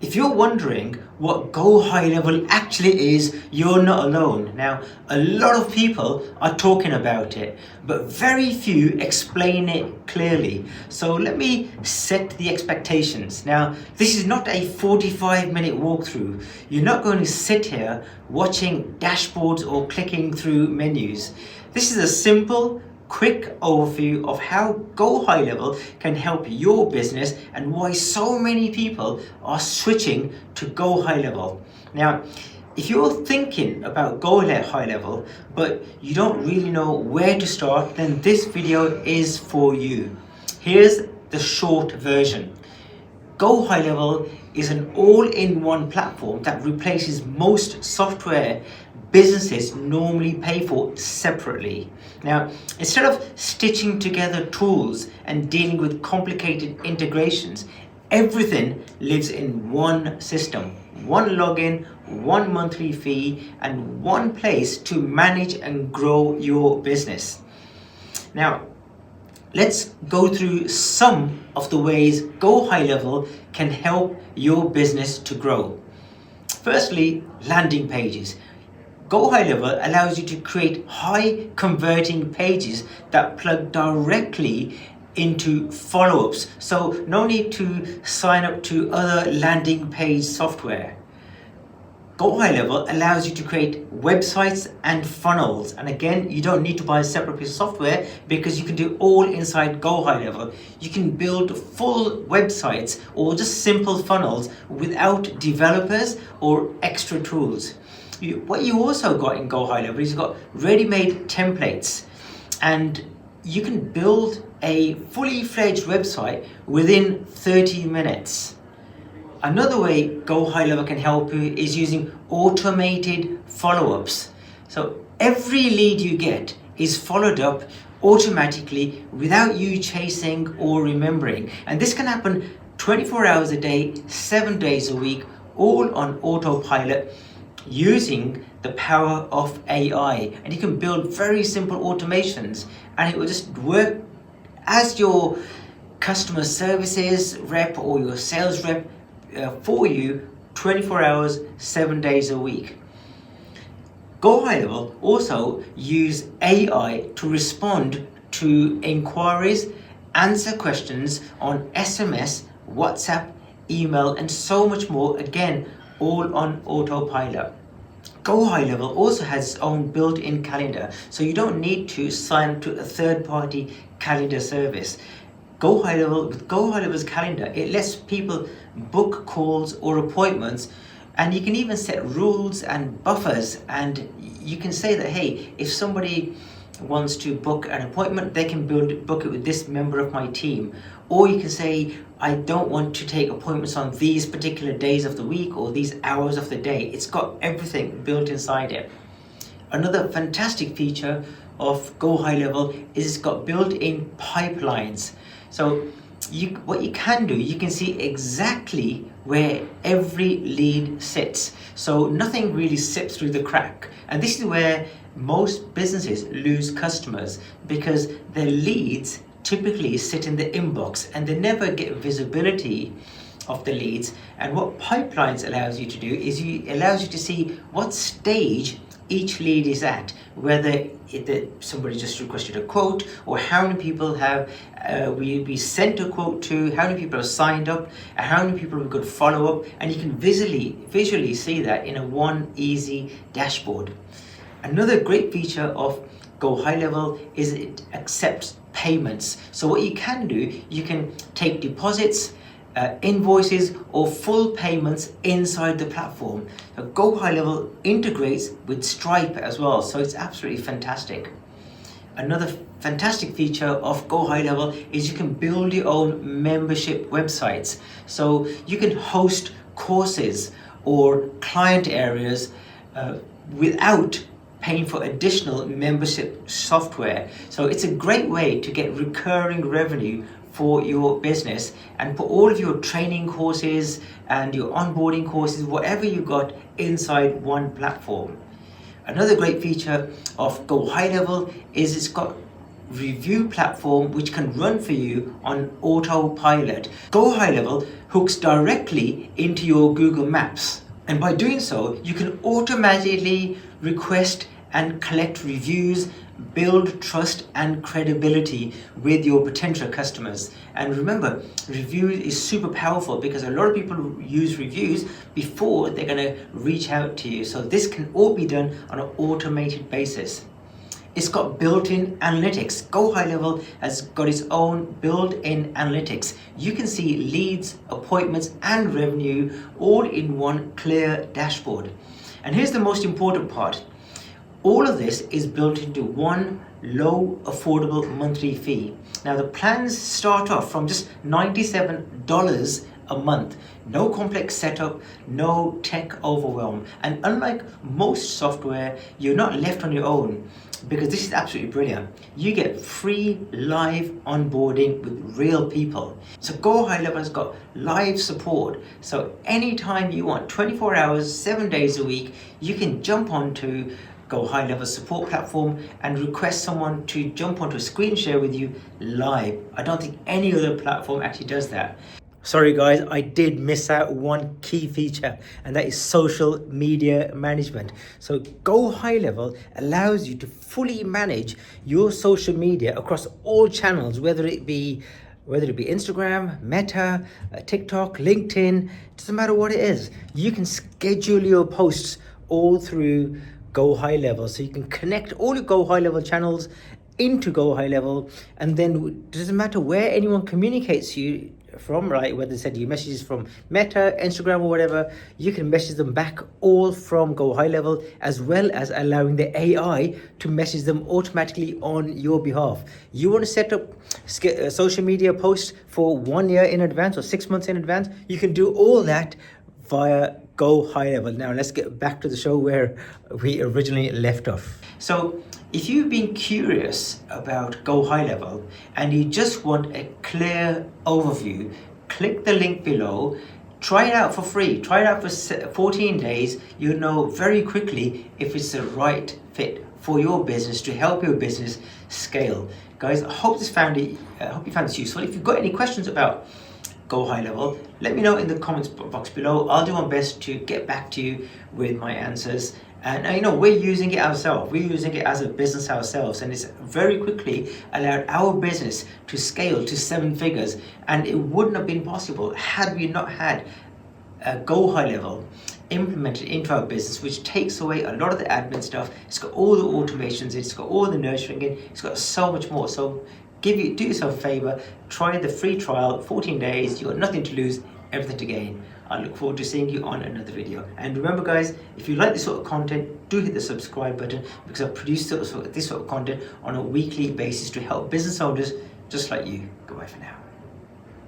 If you're wondering what GoHighLevel actually is, you're not alone. Now, a lot of people are talking about it, but very few explain it clearly. So let me set the expectations. Now, this is not a 45-minute walkthrough. You're not going to sit here watching dashboards or clicking through menus. This is a simple, quick overview of how GoHighLevel can help your business and why so many people are switching to GoHighLevel. Now, if you're thinking about GoHighLevel but you don't really know where to start, then this video is for you. Here's the short version. GoHighLevel is an all-in-one platform that replaces most software businesses normally pay for separately. Now, instead of stitching together tools and dealing with complicated integrations, everything lives in one system, one login, one monthly fee, and one place to manage and grow your business. Now, let's go through some of the ways GoHighLevel can help your business to grow. Firstly, landing pages. GoHighLevel allows you to create high converting pages that plug directly into follow-ups. So no need to sign up to other landing page software. GoHighLevel allows you to create websites and funnels. And again, you don't need to buy a separate piece of software because you can do all inside GoHighLevel. You can build full websites or just simple funnels without developers or extra tools. What you also got in GoHighLevel is you've got ready-made templates, and you can build a fully fledged website within 30 minutes. Another way GoHighLevel can help you is using automated follow-ups. So every lead you get is followed up automatically without you chasing or remembering. And this can happen 24 hours a day, 7 days a week, all on autopilot, using the power of AI. And you can build very simple automations and it will just work as your customer services rep or your sales rep for you 24 hours, 7 days a week. GoHighLevel also use AI to respond to inquiries, answer questions on SMS, WhatsApp, email, and so much more, again, all on autopilot. GoHighLevel also has its own built-in calendar, so you don't need to sign up to a third-party calendar service. With GoHighLevel's calendar, it lets people book calls or appointments, and you can even set rules and buffers, and you can say that, hey, if somebody wants to book an appointment, they can book it with this member of my team. Or you can say, I don't want to take appointments on these particular days of the week or these hours of the day. It's got everything built inside it. Another fantastic feature of GoHighLevel is it's got built-in pipelines. So what you can do, you can see exactly where every lead sits. So nothing really slips through the crack. And this is where most businesses lose customers, because their leads typically sit in the inbox and they never get visibility of the leads. And what pipelines allows you to do is allows you to see what stage each lead is at, whether somebody just requested a quote, or how many people have we sent a quote to, how many people have signed up, and how many people have got follow-up, and you can visually see that in a one easy dashboard. Another great feature of GoHighLevel is it accepts payments. So what you can do, you can take deposits, invoices, or full payments inside the platform. So GoHighLevel integrates with Stripe as well, so it's absolutely fantastic. Another fantastic feature of GoHighLevel is you can build your own membership websites. So you can host courses or client areas without paying for additional membership software. So it's a great way to get recurring revenue for your business and put all of your training courses and your onboarding courses, whatever you got, inside one platform. Another great feature of GoHighLevel is it's got review platform which can run for you on autopilot. GoHighLevel hooks directly into your Google Maps, and by doing so you can automatically request and collect reviews, build trust and credibility with your potential customers. And remember, reviews is super powerful because a lot of people use reviews before they're going to reach out to you. So this can all be done on an automated basis. It's got built-in analytics. GoHighLevel has got its own built-in analytics. You can see leads, appointments and revenue all in one clear dashboard. And here's the most important part. All of this is built into one low, affordable monthly fee. Now the plans start off from just $97 a month. No complex setup, no tech overwhelm. And unlike most software, you're not left on your own, because this is absolutely brilliant. You get free live onboarding with real people. So GoHighLevel has got live support. So anytime you want, 24 hours, 7 days a week, you can jump onto GoHighLevel support platform and request someone to jump onto a screen share with you live. I don't think any other platform actually does that. Sorry guys, I did miss out one key feature, and that is social media management. So GoHighLevel allows you to fully manage your social media across all channels, whether it be Instagram, Meta, TikTok, LinkedIn, doesn't matter what it is. You can schedule your posts all through GoHighLevel, so you can connect all your GoHighLevel channels into GoHighLevel, and then it doesn't matter where anyone communicates you from, right? Whether they send you messages from Meta, Instagram or whatever, you can message them back all from GoHighLevel, as well as allowing the AI to message them automatically on your behalf. You want to set up social media posts for 1 year in advance or 6 months in advance, you can do all that via GoHighLevel. Now let's get back to the show where we originally left off. So if you've been curious about GoHighLevel and you just want a clear overview, click the link below. Try it out for free. Try it out for 14 days. You'll know very quickly if it's the right fit for your business to help your business scale. Guys, I hope you found this useful. If you've got any questions about GoHighLevel, let me know in the comments box below. I'll do my best to get back to you with my answers. And you know, we're using it ourselves. We're using it as a business ourselves, and it's very quickly allowed our business to scale to 7 figures. And it wouldn't have been possible had we not had GoHighLevel implemented into our business, which takes away a lot of the admin stuff. It's got all the automations, it's got all the nurturing in, it's got so much more. So do yourself a favor, try the free trial, 14 days, you've got nothing to lose, everything to gain. I look forward to seeing you on another video. And remember guys, if you like this sort of content, do hit the subscribe button, because I produce this sort of content on a weekly basis to help business owners just like you. Goodbye for now.